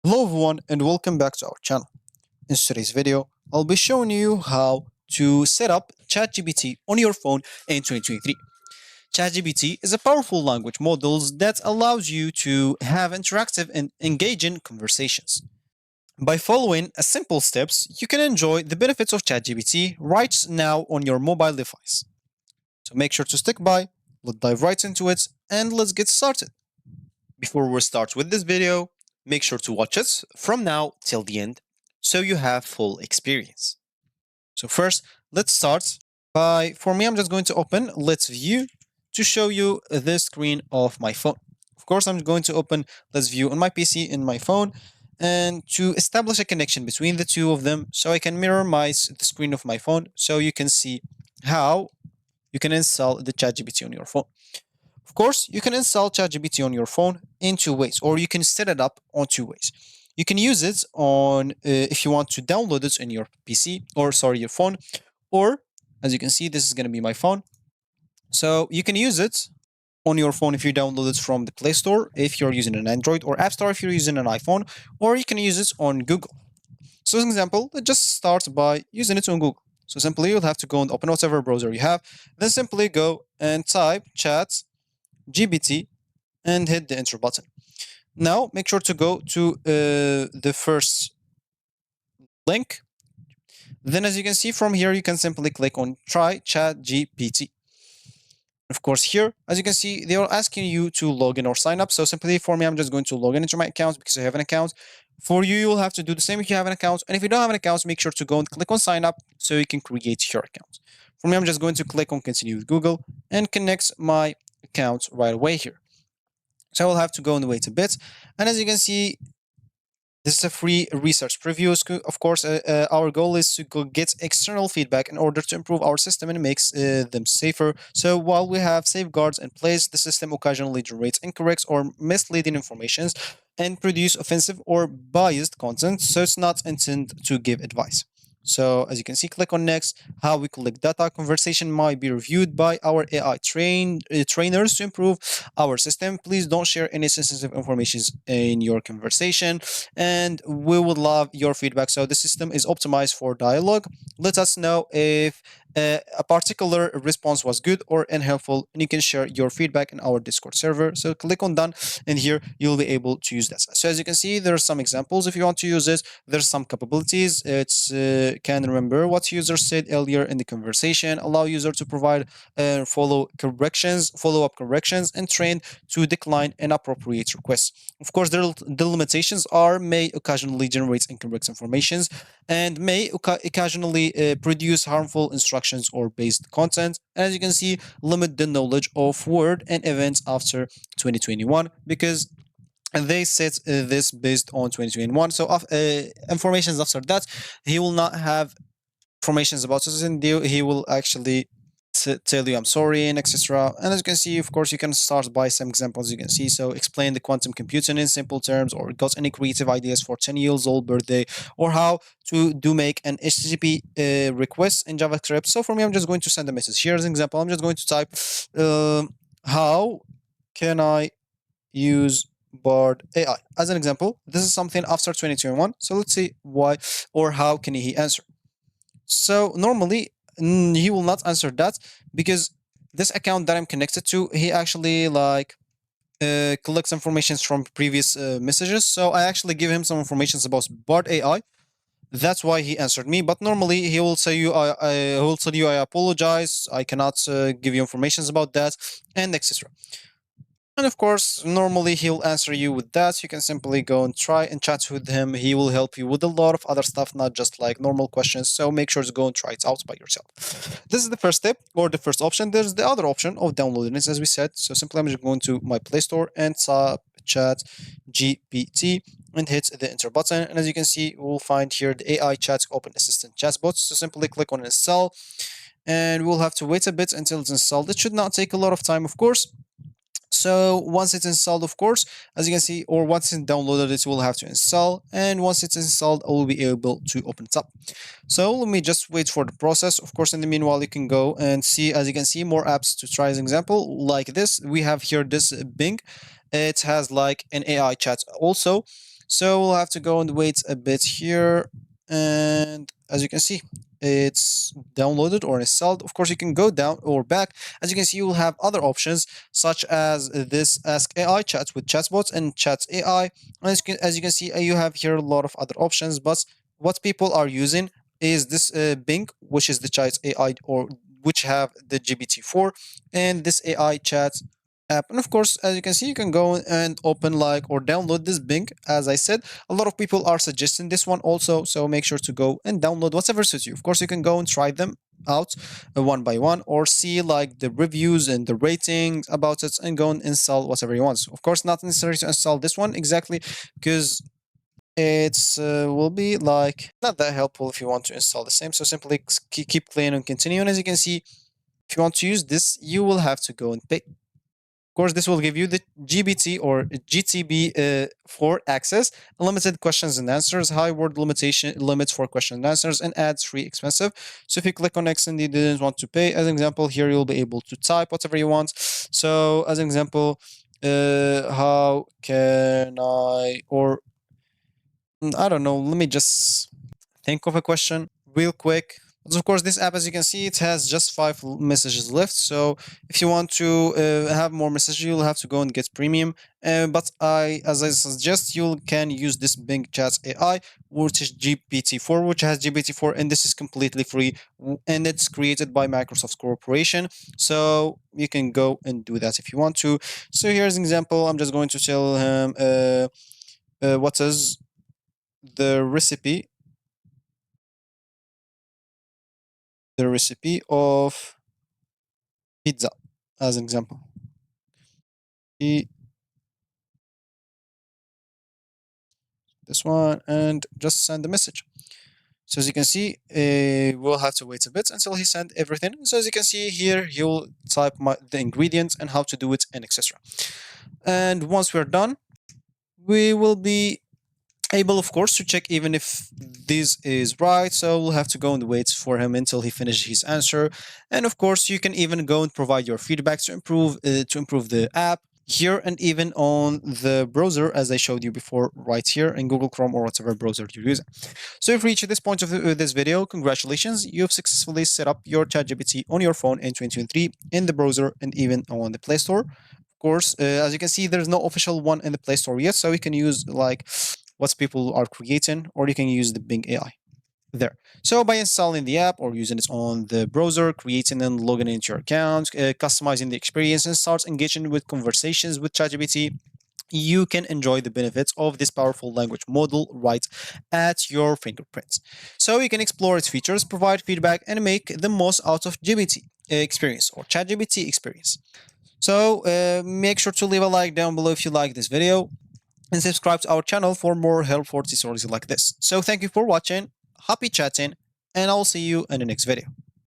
Hello everyone and welcome back to our channel. In today's video, I'll be showing you how to set up ChatGPT on your phone in 2023. ChatGPT is a powerful language model that allows you to have interactive and engaging conversations. By following a simple steps, you can enjoy the benefits of ChatGPT right now on your mobile device. So make sure to stick by, let's dive right into it, and let's get started. Before we start with this video, make sure to watch it from now till the end so you have full experience. So first, let's start by, for me, I'm just going to open Let's View to show you the screen of my phone. Of course, I'm going to open Let's View on my PC in my phone and to establish a connection between the two of them so I can mirror the screen of my phone so you can see how you can install the ChatGPT on your phone. Of course, you can install ChatGPT on your phone in two ways, or you can set it up on two ways. You can use it on if you want to download it in your PC or sorry, your phone, or as you can see, this is going to be my phone. So you can use it on your phone if you download it from the Play Store if you're using an Android, or App Store if you're using an iPhone, or you can use it on Google. So as an example, let's just start by using it on Google. So simply you'll have to go and open whatever browser you have, then simply go and type chat GPT and hit the enter button. Now make sure to go to the first link. Then as you can see from here, you can simply click on try chat GPT. Of course, here, as you can see, they are asking you to log in or sign up. So simply for me, I'm just going to log in into my account because I have an account. For you, you'll have to do the same if you have an account. And if you don't have an account, make sure to go and click on sign up so you can create your account. For me, I'm just going to click on continue with Google and connect my account right away here. So I will have to go and wait a bit. And as you can see, this is a free research preview. Of course, our goal is to go get external feedback in order to improve our system and makes them safer. So while we have safeguards in place, the system occasionally generates incorrect or misleading informations and produce offensive or biased content. So it's not intended to give advice. So as you can see, click on next. How we collect data. Conversation might be reviewed by our AI trainers to improve our system. Please don't share any sensitive information in your conversation, and we would love your feedback. So the system is optimized for dialogue. Let us know if a particular response was good or unhelpful, and you can share your feedback in our Discord server. So click on done, and here you'll be able to use that. So as you can see, there are some examples if you want to use it. There's some capabilities. It's can remember what user said earlier in the conversation, allow user to provide follow-up corrections, and train to decline inappropriate requests. Of course, the limitations are may occasionally generate incorrect informations and may occasionally produce harmful instructions or based content. And as you can see, limit the knowledge of word and events after 2021 because they set this based on 2021. So informations after that, he will not have informations about us, and he will actually tell you I'm sorry and etc. And as you can see, of course, you can start by some examples you can see. So explain the quantum computing in simple terms, or got any creative ideas for 10 years old birthday, or how to do make an HTTP request in JavaScript. So for me, I'm just going to send a message. Here's an example. I'm just going to type, how can I use Bard AI as an example. This is something after 2021. So let's see why or how can he answer. So normally he will not answer that because this account that I'm connected to, he actually like collects information from previous messages. So I actually give him some information about Bard AI. That's why he answered me. But normally he will say you, he will tell you I apologize. I cannot give you information about that, and etc. And of course, normally he'll answer you with that. You can simply go and try and chat with him. He will help you with a lot of other stuff, not just like normal questions. So make sure to go and try it out by yourself. This is the first step or the first option. There's the other option of downloading it, as we said. So simply I'm just going to my Play Store and type chat GPT and hit the enter button. And as you can see, we'll find here the AI chat open assistant chatbot. So simply click on install, and we'll have to wait a bit until it's installed. It should not take a lot of time, of course. So once it's installed, of course, as you can see, or once it's downloaded, it will have to install. And once it's installed, I will be able to open it up. So let me just wait for the process. Of course, in the meanwhile, you can go and see, as you can see, more apps to try as an example. Like this, we have here this Bing. It has like an AI chat also. So we'll have to go and wait a bit here. And as you can see, it's downloaded or installed. Of course, you can go down or back. As you can see, you will have other options such as this Ask AI chats with chatbots and Chats AI. As you can see, you have here a lot of other options, but what people are using is this Bing, which is the Chat AI or which have the GPT-4 and this AI chat app. And of course, as you can see, you can go and open like or download this Bing. As I said, a lot of people are suggesting this one also, so make sure to go and download whatever suits you. Of course, you can go and try them out one by one or see like the reviews and the ratings about it and go and install whatever you want. Of course, not necessary to install this one exactly because it's will be like not that helpful if you want to install the same. So simply keep clean and continue. And as you can see, if you want to use this, you will have to go and pay. Of course, this will give you the GBT or GTB for access, unlimited questions and answers, high word limitation limits for questions and answers, and ads free expensive. So if you click on next and you didn't want to pay, as an example, here you'll be able to type whatever you want. So as an example, how can I or I don't know, let me just think of a question real quick. But of course, this app, as you can see, it has just messages left. So if you want to have more messages, you'll have to go and get premium. But as I suggest, you can use this Bing Chat AI, which is GPT-4, which has GPT-4, and this is completely free, and it's created by Microsoft Corporation. So you can go and do that if you want to. So here's an example. I'm just going to tell him what is the recipe of pizza as an example. This one and just send the message. So as you can see, we'll have to wait a bit until he sent everything. So as you can see here, he'll type the ingredients and how to do it and etc. And once we're done, we will be able, of course, to check even if this is right. So we'll have to go and wait for him until he finishes his answer. And of course, you can even go and provide your feedback to improve the app here and even on the browser, as I showed you before, right here in Google Chrome or whatever browser you're using. So if you reach this point of this video, congratulations, you've successfully set up your ChatGPT on your phone in 2023 in the browser and even on the Play Store. Of course, as you can see, there's no official one in the Play Store yet, so you can use like what people are creating, or you can use the Bing AI there. So by installing the app or using it on the browser, creating and logging into your account, customizing the experience and start engaging with conversations with ChatGPT, you can enjoy the benefits of this powerful language model right at your fingerprints. So you can explore its features, provide feedback, and make the most out of GPT experience or ChatGPT experience. So make sure to leave a like down below if you like this video and subscribe to our channel for more helpful tutorials like this. So thank you for watching, happy chatting, and I'll see you in the next video.